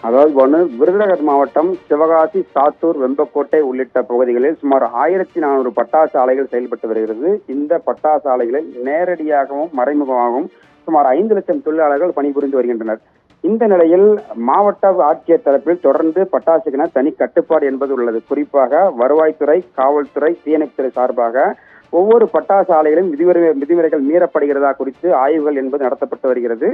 அதாவது விருதுநகர் மாவட்டம் சிவகாசி, சாத்தூர், வெம்பக்கோட்டை உள்ளிட்ட பகுதிகளில் சுமார் 1400 பட்டாசு ஆலைகள் செயல்பட்டு வருகிறது. இந்த பட்டாசு ஆலைகளில் நேரடியாகவும் மறைமுகமாகவும் சுமார் 5 லட்சம் தொழிலாளர்கள் பணிபுரிந்து வருகின்றனர். இந்த நிலையில் மாவட்ட ஆட்சியர் தரப்பில் தொடர்ந்து பட்டாசுக்கென தனி கட்டுப்பாடு என்பது உள்ளது. குறிப்பாக வருவாய்த்துறை, காவல்துறை, தீயணைப்புத்துறை சார்பாக ஒவ்வொரு பட்டாசு ஆலைகளிலும் விதிமுறைகள் மீறப்படுகிறதா குறித்து ஆய்வுகள் என்பது நடத்தப்பட்டு வருகிறது.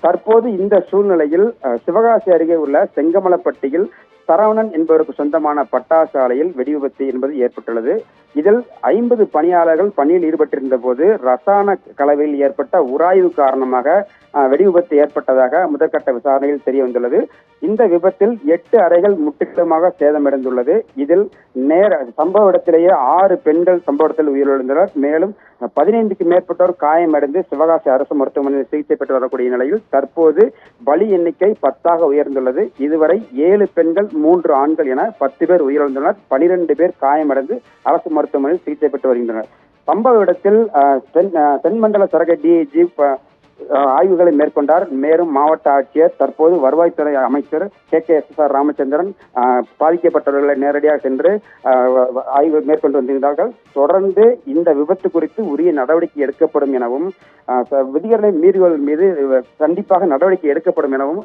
தற்போது இந்த சூழ்நிலையில் சிவகாசி அருகே உள்ள செங்கமலப்பட்டியில் சரவணன் என்பவருக்கு சொந்தமான பட்டாசு ஆலையில் வெடி விபத்து என்பது ஏற்பட்டுள்ளது. இதில் 50 பணியாளர்கள் பணியில் ஈடுபட்டிருந்த போது ரசாயன கலவையில் ஏற்பட்ட உராய்வு காரணமாக வெடி விபத்து ஏற்பட்டதாக முதற்கட்ட விசாரணையில் தெரிய வந்துள்ளது. இந்த விபத்தில் 8 அறைகள் முற்றிலுமாக சேதமடைந்துள்ளது. இதில் சம்பவ இடத்திலேயே 6 பெண்கள் சம்பவ இடத்தில் உயிரிழந்தனர். மேலும் 15க்கு மேற்பட்டோர் காயமடைந்து சிவகாசி அரசு மருத்துவமனையில் சிகிச்சை பெற்று வரக்கூடிய நிலையில் தற்போது பலி எண்ணிக்கை 10ஆக உயர்ந்துள்ளது. இதுவரை 7 பெண்கள் 3 ஆண்கள் என 10 பேர் உயிரிழந்தனர். 12 பேர் காயமடைந்து அரசு மருத்துவமனையில் சிகிச்சை பெற்று வருகின்றனர். சம்பவ இடத்தில் தென்மண்டல சரக டிஐஜி ஆய்வுகளை மேற்கொண்டார். மேலும் மாவட்ட ஆட்சியர் தற்போது வருவாய்த்துறை அமைச்சர் KKSSR ராமச்சந்திரன் பாதிக்கப்பட்டவர்களை நேரடியாக சென்று ஆய்வு மேற்கொண்டு வந்திருந்தார்கள். தொடர்ந்து இந்த விபத்து குறித்து உரிய நடவடிக்கை எடுக்கப்படும் எனவும் விதிகளை மீறுகள் மீது கண்டிப்பாக நடவடிக்கை எடுக்கப்படும் எனவும்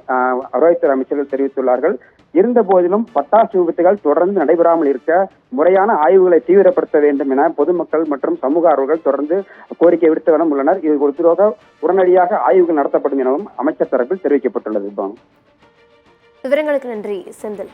வருவாய்த்துறை அமைச்சர்கள் தெரிவித்துள்ளார்கள். இருந்த போதிலும் பட்டாசு விபத்துகள் தொடர்ந்து நடைபெறாமல் இருக்க முறையான ஆய்வுகளை தீவிரப்படுத்த வேண்டும் என பொதுமக்கள் மற்றும் சமூக ஆர்வலர்கள் தொடர்ந்து கோரிக்கை விடுத்து வர உள்ளனர். இது குறித்து உடனடியாக ஆய்வுகள் நடத்தப்படும் எனவும் அமைச்சர் தரப்பில் தெரிவிக்கப்பட்டுள்ளது. விவரங்களுக்கு நன்றி செந்தில்.